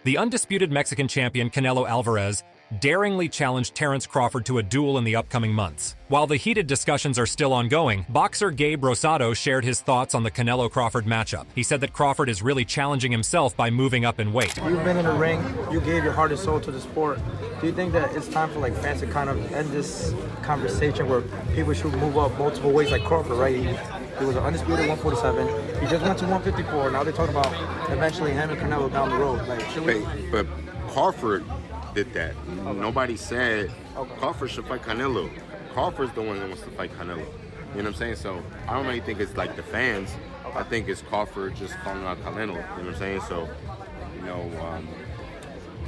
The undisputed Mexican champion Canelo Alvarez daringly challenged Terence Crawford to a duel in the upcoming months. While the heated discussions are still ongoing, boxer Gabe Rosado shared his thoughts on the Canelo-Crawford matchup. He said that Crawford is really challenging himself by moving up in weight. You've been in the ring, you gave your heart and soul to the sport. Do you think that it's time for fans to kind of end this conversation where people should move up multiple weights like Crawford, right? He was an undisputed 147. He just went to 154. Now they're talking about eventually him and Canelo down the road. But Crawford did that. Okay. Nobody said Crawford should fight Canelo. Crawford's the one that wants to fight Canelo. You know what I'm saying? So I don't really think it's the fans. I think it's Crawford just calling out Canelo. You know what I'm saying? So,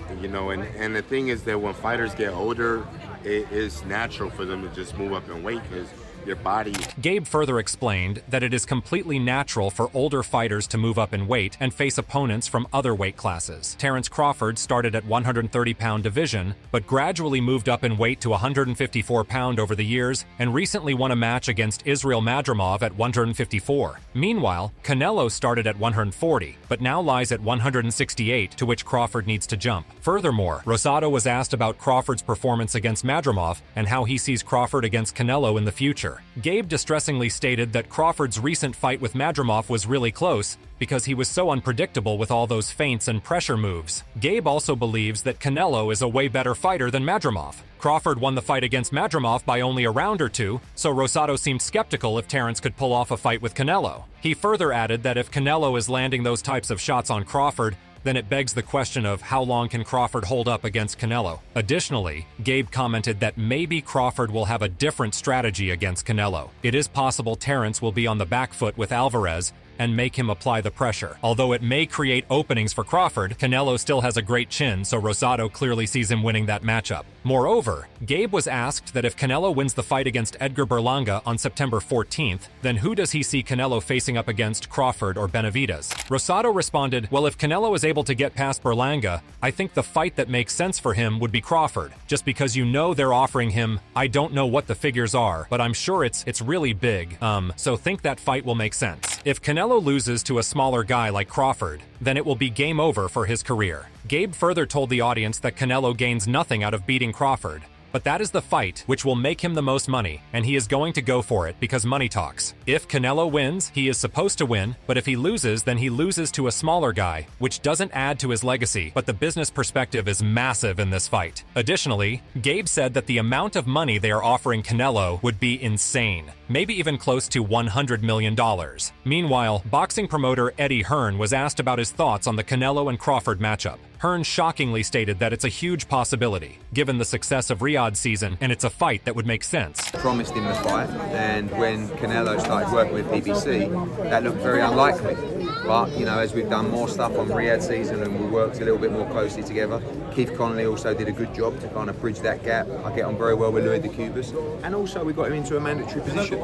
and the thing is that when fighters get older, it is natural for them to just move up in weight because your body. Gabe further explained that it is completely natural for older fighters to move up in weight and face opponents from other weight classes. Terence Crawford started at 130-pound division, but gradually moved up in weight to 154-pound over the years and recently won a match against Israel Madrimov at 154. Meanwhile, Canelo started at 140, but now lies at 168, to which Crawford needs to jump. Furthermore, Rosado was asked about Crawford's performance against Madrimov and how he sees Crawford against Canelo in the future. Gabe distressingly stated that Crawford's recent fight with Madrimov was really close because he was so unpredictable with all those feints and pressure moves. Gabe also believes that Canelo is a way better fighter than Madrimov. Crawford won the fight against Madrimov by only a round or two, so Rosado seemed skeptical if Terence could pull off a fight with Canelo. He further added that if Canelo is landing those types of shots on Crawford, then it begs the question of how long can Crawford hold up against Canelo. Additionally, Gabe commented that maybe Crawford will have a different strategy against Canelo. It is possible Terence will be on the back foot with Alvarez and make him apply the pressure. Although it may create openings for Crawford, Canelo still has a great chin, so Rosado clearly sees him winning that matchup. Moreover, Gabe was asked that if Canelo wins the fight against Edgar Berlanga on September 14th, then who does he see Canelo facing up against, Crawford or Benavidez? Rosado responded, well, if Canelo is able to get past Berlanga, I think the fight that makes sense for him would be Crawford, just because they're offering him, I don't know what the figures are, but I'm sure it's really big, so think that fight will make sense. If Canelo loses to a smaller guy like Crawford, then it will be game over for his career. Gabe further told the audience that Canelo gains nothing out of beating Crawford, but that is the fight which will make him the most money, and he is going to go for it because money talks. If Canelo wins, he is supposed to win, but if he loses, then he loses to a smaller guy, which doesn't add to his legacy, but the business perspective is massive in this fight. Additionally, Gabe said that the amount of money they are offering Canelo would be insane, maybe even close to $100 million. Meanwhile, boxing promoter Eddie Hearn was asked about his thoughts on the Canelo and Crawford matchup. Hearn shockingly stated that it's a huge possibility, given the success of Riyadh's season, and it's a fight that would make sense. Promised him the fight, and when Canelo started working with BBC, that looked very unlikely. But, as we've done more stuff on Riyadh season and we worked a little bit more closely together, Keith Connolly also did a good job to kind of bridge that gap. I get on very well with Louis de Cubas, and also we got him into a mandatory position.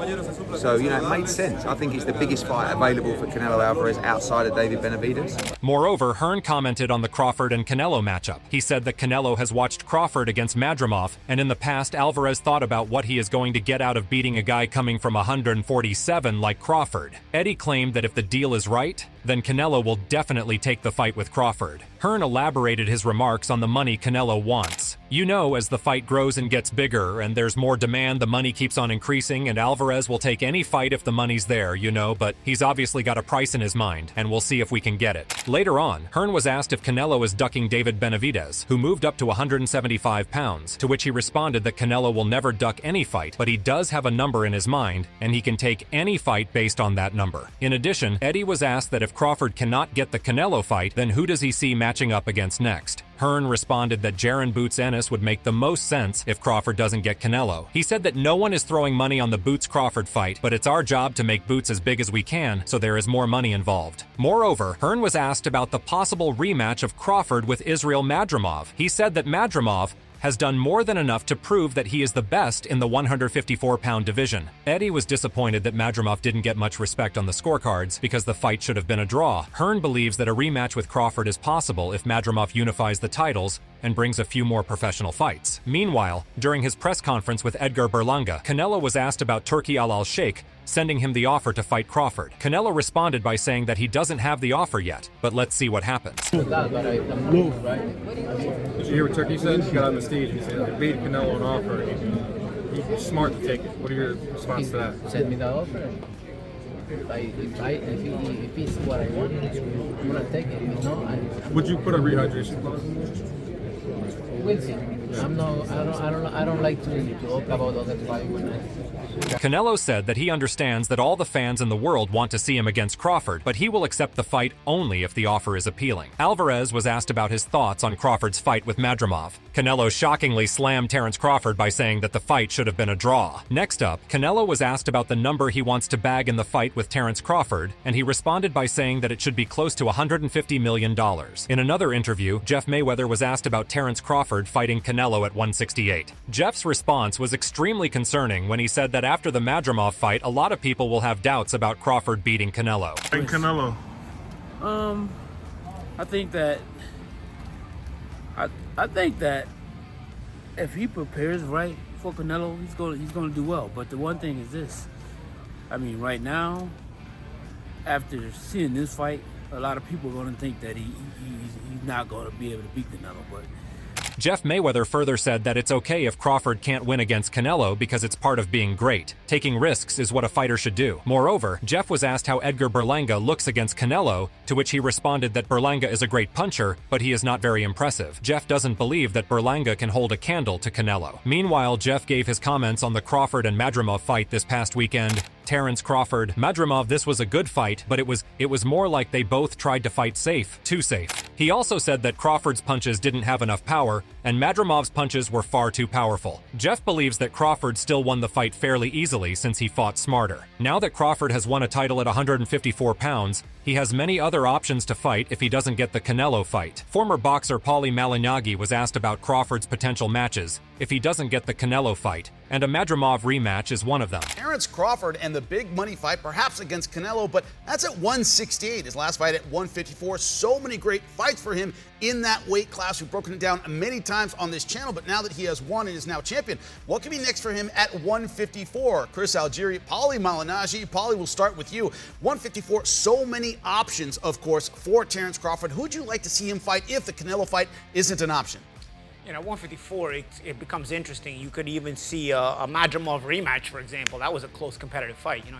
So, it made sense. I think it's the biggest fight available for Canelo Alvarez outside of David Benavidez. Moreover, Hearn commented on the Crawford and Canelo matchup. He said that Canelo has watched Crawford against Madrimov, and in the past, Alvarez thought about what he is going to get out of beating a guy coming from 147 like Crawford. Eddie claimed that if the deal is right, then Canelo will definitely take the fight with Crawford. Hearn elaborated his remarks on the money Canelo wants. As the fight grows and gets bigger and there's more demand, the money keeps on increasing, and Alvarez will take any fight if the money's there, but he's obviously got a price in his mind, and we'll see if we can get it. Later on, Hearn was asked if Canelo is ducking David Benavidez, who moved up to 175 pounds, to which he responded that Canelo will never duck any fight, but he does have a number in his mind, and he can take any fight based on that number. In addition, Eddie was asked that if Crawford cannot get the Canelo fight, then who does he see matching up against next? Hearn responded that Jaron Boots Ennis would make the most sense if Crawford doesn't get Canelo. He said that no one is throwing money on the Boots-Crawford fight, but it's our job to make Boots as big as we can, so there is more money involved. Moreover, Hearn was asked about the possible rematch of Crawford with Israel Madrimov. He said that Madrimov has done more than enough to prove that he is the best in the 154-pound division. Eddie was disappointed that Madrimov didn't get much respect on the scorecards because the fight should have been a draw. Hearn believes that a rematch with Crawford is possible if Madrimov unifies the titles and brings a few more professional fights. Meanwhile, during his press conference with Edgar Berlanga, Canelo was asked about Turki Al-Sheikh sending him the offer to fight Crawford. Canelo responded by saying that he doesn't have the offer yet, but let's see what happens. Did you hear what Turkey said? He got on the stage and said, "I made Canelo an offer. He's smart to take it." What are your response to that? Send me the offer. If it's what I want, I'm gonna take it. You know, Would you put a rehydration clause? we'll see. I don't like to talk about other fights. Canelo said that he understands that all the fans in the world want to see him against Crawford, but he will accept the fight only if the offer is appealing. Alvarez was asked about his thoughts on Crawford's fight with Madrimov. Canelo shockingly slammed Terence Crawford by saying that the fight should have been a draw. Next up, Canelo was asked about the number he wants to bag in the fight with Terence Crawford, and he responded by saying that it should be close to $150 million. In another interview, Jeff Mayweather was asked about Terence Crawford fighting Canelo at 168. Jeff's response was extremely concerning when he said that after the Madrimov fight, a lot of people will have doubts about Crawford beating Canelo. And Canelo. I think that I think that if he prepares right for Canelo, he's going to do well. But the one thing is this: I mean, right now, after seeing this fight, a lot of people are going to think that he's not going to be able to beat Canelo. But Jeff Mayweather further said that it's okay if Crawford can't win against Canelo because it's part of being great. Taking risks is what a fighter should do. Moreover, Jeff was asked how Edgar Berlanga looks against Canelo, to which he responded that Berlanga is a great puncher, but he is not very impressive. Jeff doesn't believe that Berlanga can hold a candle to Canelo. Meanwhile, Jeff gave his comments on the Crawford and Madrimov fight this past weekend. Terence Crawford, Madrimov, this was a good fight, but it was more like they both tried to fight safe, too safe. He also said that Crawford's punches didn't have enough power, and Madrimov's punches were far too powerful. Jeff believes that Crawford still won the fight fairly easily since he fought smarter. Now that Crawford has won a title at 154 pounds, he has many other options to fight if he doesn't get the Canelo fight. Former boxer Paulie Malignaggi was asked about Crawford's potential matches if he doesn't get the Canelo fight, and a Madrimov rematch is one of them. Terence Crawford and the big money fight, perhaps against Canelo, but that's at 168. His last fight at 154. So many great fights for him in that weight class. We've broken it down many times on this channel, but now that he has won and is now champion, what could be next for him at 154? Chris Algieri, Paulie Malignaggi. Paulie, we'll start with you. 154, so many options, of course, for Terence Crawford. Who would you like to see him fight if the Canelo fight isn't an option? You know, 154, it becomes interesting. You could even see a Madrimov rematch, for example. That was a close competitive fight. You know,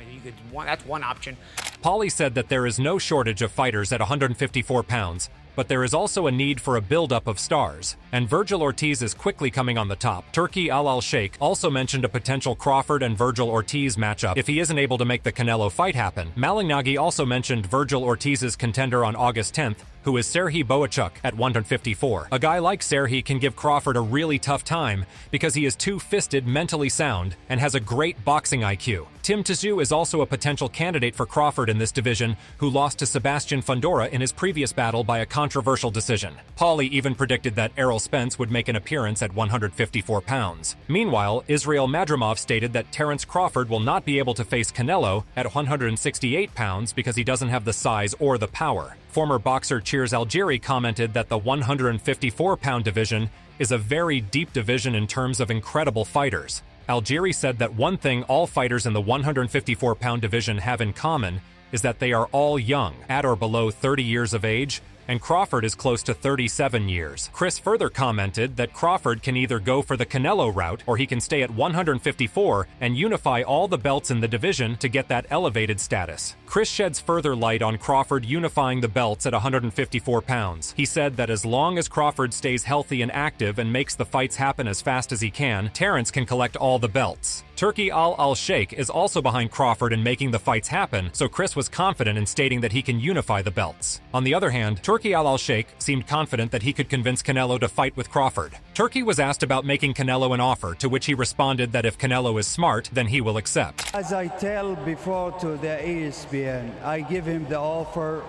that's one option. Paulie said that there is no shortage of fighters at 154 pounds, but there is also a need for a buildup of stars, and Virgil Ortiz is quickly coming on the top. Turki Al-Sheikh also mentioned a potential Crawford and Virgil Ortiz matchup if he isn't able to make the Canelo fight happen. Malignaggi also mentioned Virgil Ortiz's contender on August 10th, who is Serhii Boachuk at 154. A guy like Serhii can give Crawford a really tough time because he is two-fisted, mentally sound, and has a great boxing IQ. Tim Tszyu is also a potential candidate for Crawford in this division, who lost to Sebastian Fundora in his previous battle by a controversial decision. Paulie even predicted that Errol Spence would make an appearance at 154 pounds. Meanwhile, Israel Madrimov stated that Terence Crawford will not be able to face Canelo at 168 pounds because he doesn't have the size or the power. Former boxer Cheers Algieri commented that the 154-pound division is a very deep division in terms of incredible fighters. Algieri said that one thing all fighters in the 154-pound division have in common is that they are all young, at or below 30 years of age, and Crawford is close to 37 years. Chris further commented that Crawford can either go for the Canelo route or he can stay at 154 and unify all the belts in the division to get that elevated status. Chris sheds further light on Crawford unifying the belts at 154 pounds. He said that as long as Crawford stays healthy and active and makes the fights happen as fast as he can, Terence can collect all the belts. Turki Al-Sheikh is also behind Crawford in making the fights happen, so Chris was confident in stating that he can unify the belts. On the other hand, Turki Al-Sheikh seemed confident that he could convince Canelo to fight with Crawford. Turki was asked about making Canelo an offer, to which he responded that if Canelo is smart, then he will accept. As I tell before to the ESPN, I give him the offer.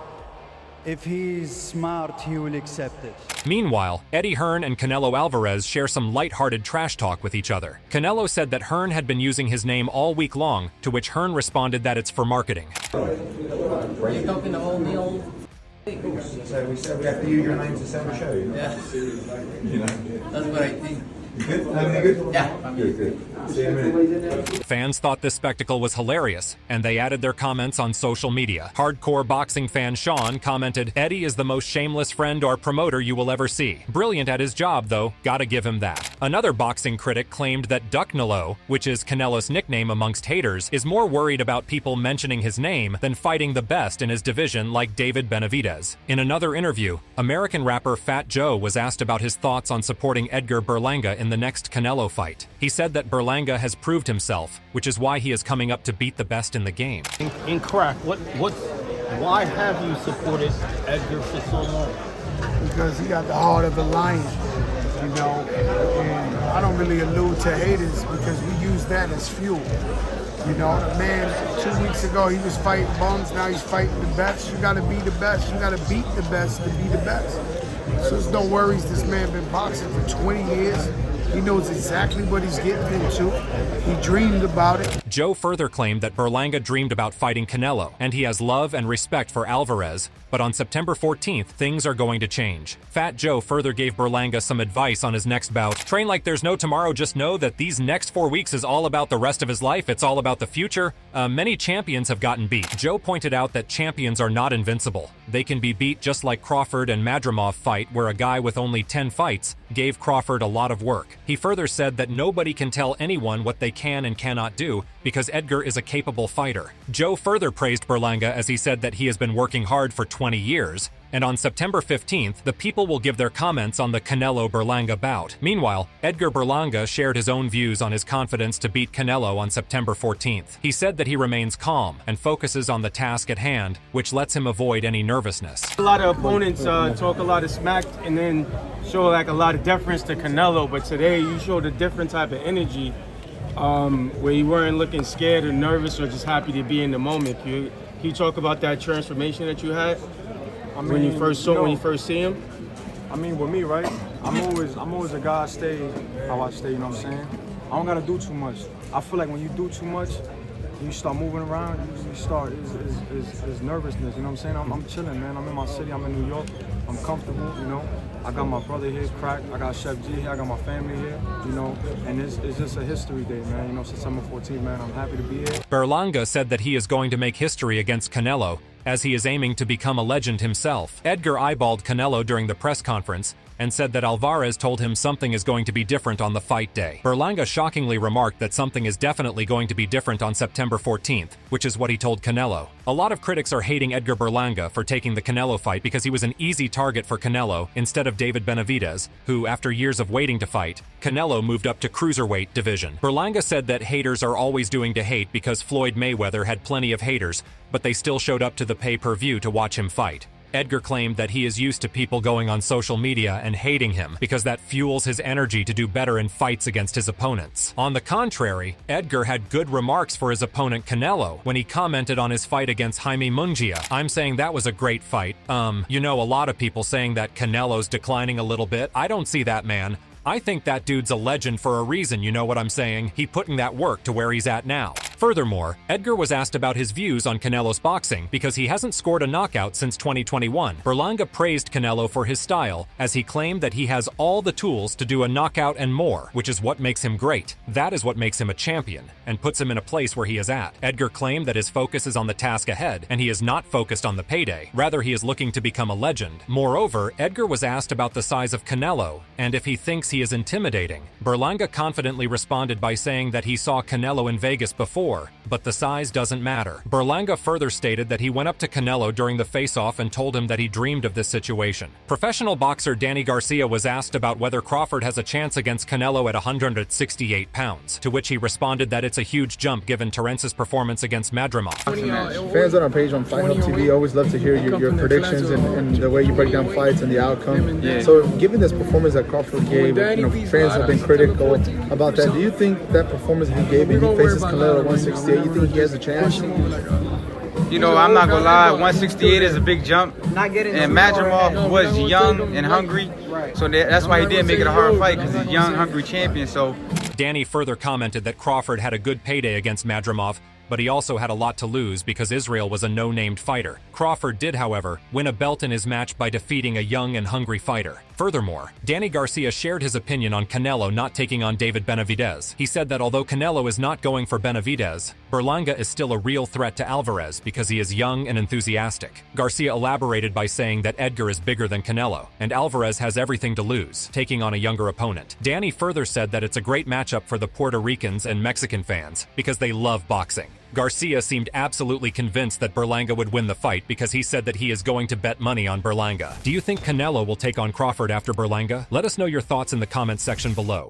If he's smart, he will accept it. Meanwhile, Eddie Hearn and Canelo Alvarez share some lighthearted trash talk with each other. Canelo said that Hearn had been using his name all week long, to which Hearn responded that it's for marketing. Are you talking to old Neil? So we said we have to use your name to send a show. Yeah. You know? That's what I think. Good? Good? Yeah. Good. See you in a minute. Fans thought this spectacle was hilarious, and they added their comments on social media. Hardcore boxing fan Sean commented, "Eddie is the most shameless friend or promoter you will ever see. Brilliant at his job, though, gotta give him that." Another boxing critic claimed that Canelo, which is Canelo's nickname amongst haters, is more worried about people mentioning his name than fighting the best in his division like David Benavidez. In another interview, American rapper Fat Joe was asked about his thoughts on supporting Edgar Berlanga in the next Canelo fight. He said that Berlanga has proved himself, which is why he is coming up to beat the best in the game. In crack, why have you supported Edgar for so long? Because he got the heart of a lion, you know, and I don't really allude to haters because we use that as fuel. You know, the man 2 weeks ago, he was fighting bums, now he's fighting the best. You gotta be the best, you gotta beat the best to be the best. So there's no worries, this man been boxing for 20 years. He knows exactly what he's getting into. He dreamed about it. Joe further claimed that Berlanga dreamed about fighting Canelo, and he has love and respect for Alvarez, but on September 14th, things are going to change. Fat Joe further gave Berlanga some advice on his next bout. Train like there's no tomorrow, just know that these next 4 weeks is all about the rest of his life, it's all about the future. Many champions have gotten beat. Joe pointed out that champions are not invincible. They can be beat just like Crawford and Madrimov fight, where a guy with only 10 fights gave Crawford a lot of work. He further said that nobody can tell anyone what they can and cannot do because Edgar is a capable fighter. Joe further praised Berlanga as he said that he has been working hard for 20 years, and on September 15th, the people will give their comments on the Canelo-Berlanga bout. Meanwhile, Edgar Berlanga shared his own views on his confidence to beat Canelo on September 14th. He said that he remains calm and focuses on the task at hand, which lets him avoid any nervousness. A lot of opponents talk a lot of smack and then show like a lot of deference to Canelo, but today you showed a different type of energy where you weren't looking scared or nervous or just happy to be in the moment. Can you talk about that transformation that you had? I mean, when you first see him? I mean, with me, right? I'm always a guy. I stay how I stay. You know what I'm saying? I don't gotta do too much. I feel like when you do too much, you start moving around. You start is nervousness. You know what I'm saying? I'm chilling, man. I'm in my city. I'm in New York. I'm comfortable. You know. I got my brother here, Crack. I got Chef G here. I got my family here. You know, and it's just a history day, man. You know, September 14th, man. I'm happy to be here. Berlanga said that he is going to make history against Canelo, as he is aiming to become a legend himself. Edgar eyeballed Canelo during the press conference and said that Alvarez told him something is going to be different on the fight day. Berlanga shockingly remarked that something is definitely going to be different on September 14th, which is what he told Canelo. A lot of critics are hating Edgar Berlanga for taking the Canelo fight because he was an easy target for Canelo instead of David Benavidez, who, after years of waiting to fight, Canelo moved up to cruiserweight division. Berlanga said that haters are always doing to hate because Floyd Mayweather had plenty of haters, but they still showed up to the pay-per-view to watch him fight. Edgar claimed that he is used to people going on social media and hating him because that fuels his energy to do better in fights against his opponents. On the contrary, Edgar had good remarks for his opponent Canelo when he commented on his fight against Jaime Munguia. "I'm saying that was a great fight. You know, a lot of people saying that Canelo's declining a little bit. I don't see that, man. I think that dude's a legend for a reason, you know what I'm saying? He putting that work to where he's at now." Furthermore, Edgar was asked about his views on Canelo's boxing because he hasn't scored a knockout since 2021. Berlanga praised Canelo for his style, as he claimed that he has all the tools to do a knockout and more, which is what makes him great. That is what makes him a champion, and puts him in a place where he is at. Edgar claimed that his focus is on the task ahead, and he is not focused on the payday. Rather, he is looking to become a legend. Moreover, Edgar was asked about the size of Canelo, and if he thinks he is intimidating. Berlanga confidently responded by saying that he saw Canelo in Vegas before, but the size doesn't matter. Berlanga further stated that he went up to Canelo during the face-off and told him that he dreamed of this situation. Professional boxer Danny Garcia was asked about whether Crawford has a chance against Canelo at 168 pounds, to which he responded that it's a huge jump given Terence's performance against Madrimov. Fans on our page on Fight Hub TV always love to hear your predictions and the way you break down fights and the outcome. So given this performance that Crawford gave, you know, fans have been critical about that. Do you think that performance that he gave and he faces Canelo at 168, you think he has a chance? You know, I'm not gonna lie, 168 is a big jump, and Madrimov was young and hungry, so that's why he did make it a hard fight, because he's a young, hungry champion. So Danny further commented that Crawford had a good payday against Madrimov, but he also had a lot to lose because Israel was a no-named fighter. Crawford did, however, win a belt in his match by defeating a young and hungry fighter. Furthermore, Danny Garcia shared his opinion on Canelo not taking on David Benavidez. He said that although Canelo is not going for Benavidez, Berlanga is still a real threat to Alvarez because he is young and enthusiastic. Garcia elaborated by saying that Edgar is bigger than Canelo, and Alvarez has everything to lose, taking on a younger opponent. Danny further said that it's a great matchup for the Puerto Ricans and Mexican fans because they love boxing. Garcia seemed absolutely convinced that Berlanga would win the fight because he said that he is going to bet money on Berlanga. Do you think Canelo will take on Crawford after Berlanga? Let us know your thoughts in the comments section below.